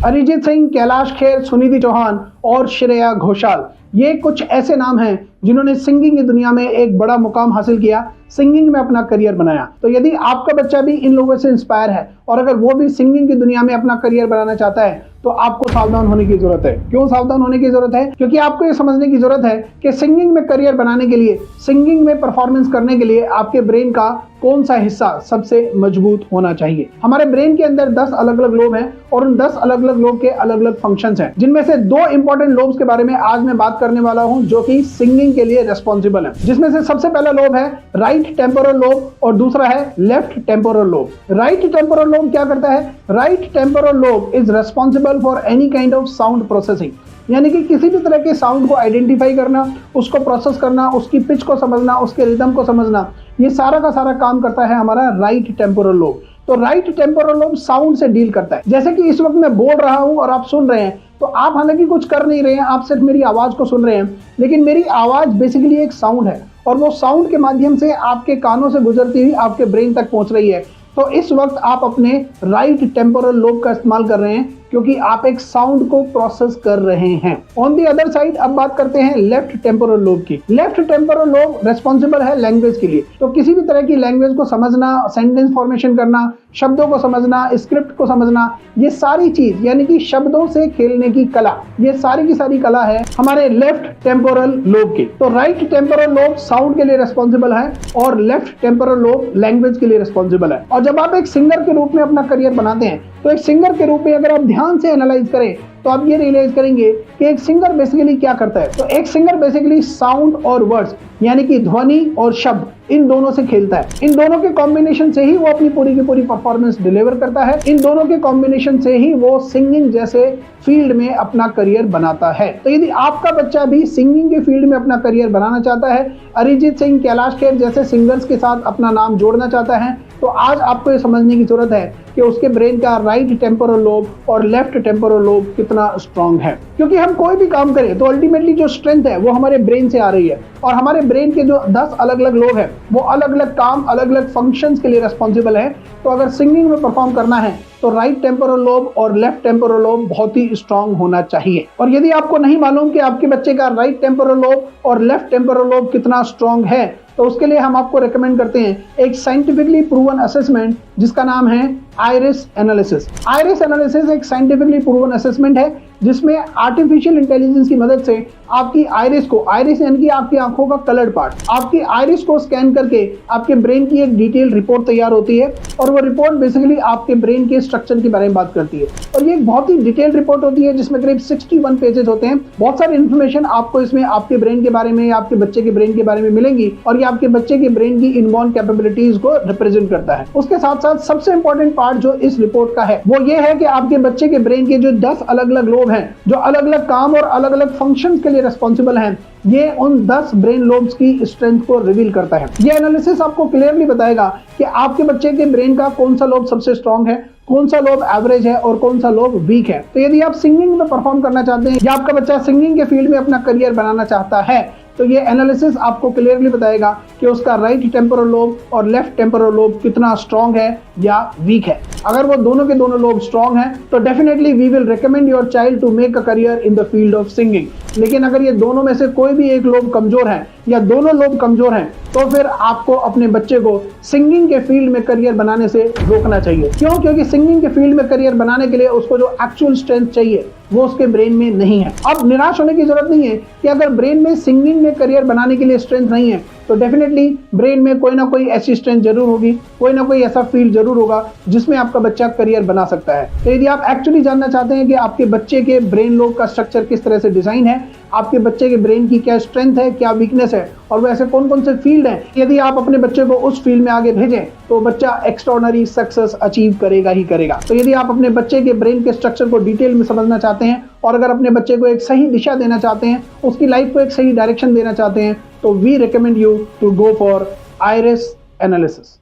अरिजीत सिंह, कैलाश खेर, सुनिधि चौहान और श्रेया घोषाल, ये कुछ ऐसे नाम हैं जिन्होंने सिंगिंग की दुनिया में एक बड़ा मुकाम हासिल किया, सिंगिंग में अपना करियर बनाया। तो यदि आपका बच्चा भी इन लोगों से इंस्पायर है और अगर वो भी सिंगिंग की दुनिया में अपना करियर बनाना चाहता है तो आपको सावधान होने की जरूरत है। क्यों सावधान होने की जरूरत है? क्योंकि आपको ये समझने की जरूरत है कि सिंगिंग में करियर बनाने के लिए, सिंगिंग में परफॉर्मेंस करने के लिए आपके ब्रेन का कौन सा हिस्सा सबसे मजबूत होना चाहिए। हमारे ब्रेन के अंदर 10 अलग अलग लोब हैं और उन 10 अलग अलग लोब के अलग अलग फंक्शंस हैं, जिनमें से 2 इंपॉर्टेंट लोब्स के बारे में आज मैं बात करने वाला हूं जो कि सिंगिंग के लिए रिस्पॉन्सिबल है। जिसमें से सबसे पहला लोब है राइट टेम्पोरल लोब और दूसरा है left temporal lobe. Right temporal lobe क्या करता है? Right temporal lobe is responsible for any kind of sound processing, यानी कि किसी भी तरह के साउंड को आइडेंटिफाई करना, उसको प्रोसेस करना, उसकी पिच को समझना, उसके रिदम को समझना, ये सारा का सारा काम करता है हमारा राइट टेम्पोरल लोब। तो राइट टेम्पोरल लोब साउंड से डील करता है। जैसे कि इस वक्त मैं बोल रहा हूं और आप सुन रहे हैं, तो आप हालांकि कुछ कर नहीं रहे हैं, आप सिर्फ मेरी आवाज को सुन रहे हैं, लेकिन मेरी आवाज बेसिकली एक साउंड है और वो साउंड के माध्यम से आपके कानों से गुजरती हुई आपके ब्रेन तक पहुंच रही है। तो इस वक्त आप अपने राइट टेम्पोरल लोब का इस्तेमाल कर रहे हैं क्योंकि आप एक साउंड को प्रोसेस कर रहे हैं। ऑन दी अदर साइड अब बात करते हैं लेफ्ट टेम्पोरल लोब की। लेफ्ट टेम्पोरल लोब रिस्पॉन्सिबल है लैंग्वेज के लिए। तो किसी भी तरह की लैंग्वेज को समझना, सेंटेंस फॉर्मेशन करना, शब्दों को समझना, स्क्रिप्ट को समझना, ये सारी चीज यानी कि शब्दों से खेलने की कला, ये सारी की सारी कला है हमारे लेफ्ट टेम्पोरल लोब की। तो राइट टेम्पोरल लोब साउंड के लिए रिस्पॉन्सिबल है और लेफ्ट टेम्पोरल लोब लैंग्वेज के लिए रिस्पॉन्सिबल है। और जब आप एक सिंगर के रूप में अपना करियर बनाते हैं तो एक सिंगर के रूप में अगर आप ध्यान से एनालाइज करें तो आप ये रियलाइज करेंगे कि एक सिंगर बेसिकली क्या करता है। तो एक सिंगर बेसिकली साउंड और वर्ड्स यानी कि ध्वनि और शब्द इन दोनों से खेलता है। इन दोनों के कॉम्बिनेशन से ही वो अपनी पूरी की पूरी परफॉर्मेंस डिलीवर करता है। इन दोनों के कॉम्बिनेशन से ही वो सिंगिंग जैसे फील्ड में अपना करियर बनाता है। तो यदि आपका बच्चा भी सिंगिंग के फील्ड में अपना करियर बनाना चाहता है, अरिजीत सिंह, कैलाश खेर जैसे सिंगर्स के साथ अपना नाम जोड़ना चाहता है, तो आज आपको ये समझने की जरूरत है कि उसके ब्रेन का राइट टेम्पोरल लोब और लेफ्ट टेम्पोरल लोब कितना स्ट्रांग है। क्योंकि हम कोई भी काम करें तो अल्टीमेटली जो स्ट्रेंथ है वो हमारे ब्रेन से आ रही है और हमारे ब्रेन के जो 10 अलग अलग लोब है वो अलग अलग काम, अलग अलग फंक्शंस के लिए रिस्पॉन्सिबल है। तो अगर सिंगिंग में परफॉर्म करना है तो राइट टेम्पोरल लोब और लेफ्ट टेम्पोरल लोब बहुत ही स्ट्रांग होना चाहिए। और यदि आपको नहीं मालूम कि आपके बच्चे का राइट टेम्पोरल लोब और लेफ्ट टेम्पोरल लोब कितना स्ट्रांग है, तो उसके लिए हम आपको रेकमेंड करते हैं एक साइंटिफिकली प्रूवन असेसमेंट जिसका नाम है आइरिस एनालिसिस। आइरिस एनालिसिस एक साइंटिफिकली प्रूवन असेसमेंट है जिसमें आर्टिफिशियल इंटेलिजेंस की मदद से आपकी आइरिस को, आइरिस यानी कि आपकी आंखों का कलर्ड पार्ट, आपकी आइरिस को स्कैन करके आपके ब्रेन की एक डिटेल रिपोर्ट तैयार होती है और वो रिपोर्ट बेसिकली आपके ब्रेन के स्ट्रक्चर के बारे में बात करती है। और ये एक बहुत ही डिटेल रिपोर्ट होती है जिसमें करीब 61 पेजेस होते हैं। बहुत सारी इन्फॉर्मेशन आपको इसमें आपके ब्रेन के बारे में या आपके बच्चे के ब्रेन के बारे में मिलेंगी और ये आपके बच्चे के ब्रेन की इनबॉर्न कैपेबिलिटीज को रिप्रेजेंट करता है। उसके साथ साथ सबसे इंपॉर्टेंट पार्ट जो इस रिपोर्ट का है वो ये है कि आपके बच्चे के ब्रेन के जो 10 अलग अलग लोब हैं जो अलग अलग काम और अलग अलग फंक्शंस के लिए रिस्पॉन्सिबल हैं, ये उन 10 ब्रेन लोब्स की स्ट्रेंथ को रिवील करता है। ये एनालिसिस आपको क्लियरली बताएगा कि आपके बच्चे के ब्रेन का कौन सा लोब सबसे स्ट्रांग है, कौन सा लोब एवरेज है और कौन सा लोब वीक है। तो यदि आप सिंगिंग में परफॉर्म करना चाहते हैं या आपका बच्चा सिंगिंग के फील्ड में अपना करियर बनाना चाहता है तो ये एनालिसिस आपको क्लियरली बताएगा कि उसका राइट टेम्पोरल लोब और लेफ्ट टेम्पोरल लोब कितना स्ट्रांग है या वीक है। अगर वो दोनों के दोनों लोब स्ट्रांग हैं तो definitely we will recommend your child to make a career in the field of singing. लेकिन अगर ये दोनों में से कोई भी एक लोब कमजोर है या दोनों लोब कमजोर हैं तो फिर आपको अपने बच्चे को सिंगिंग के फील्ड में करियर बनाने से रोकना चाहिए। क्यों? क्योंकि सिंगिंग के फील्ड में करियर बनाने के लिए उसको जो एक्चुअल स्ट्रेंथ चाहिए वो उसके ब्रेन में नहीं है। अब निराश होने की जरूरत नहीं है कि अगर ब्रेन में सिंगिंग में करियर बनाने के लिए स्ट्रेंथ नहीं है तो डेफिनेटली ब्रेन में कोई ना कोई ऐसी स्ट्रेंथ जरूर होगी, कोई ना कोई ऐसा फील्ड जरूर होगा जिसमें आपका बच्चा करियर बना सकता है। तो यदि आप एक्चुअली जानना चाहते हैं कि आपके बच्चे के ब्रेन लोब का स्ट्रक्चर किस तरह से डिजाइन है, आपके बच्चे के ब्रेन की क्या स्ट्रेंथ है, क्या वीकनेस है और वो ऐसे कौन कौन से फील्ड हैं, यदि आप अपने बच्चे को उस फील्ड में आगे भेजें तो बच्चा एक्स्ट्राऑर्डिनरी सक्सेस अचीव करेगा ही करेगा। तो यदि आप अपने बच्चे के ब्रेन के स्ट्रक्चर को डिटेल में समझना चाहते हैं और अगर अपने बच्चे को एक सही दिशा देना चाहते हैं, उसकी लाइफ को एक सही डायरेक्शन देना चाहते हैं, तो we recommend you to go for iris analysis.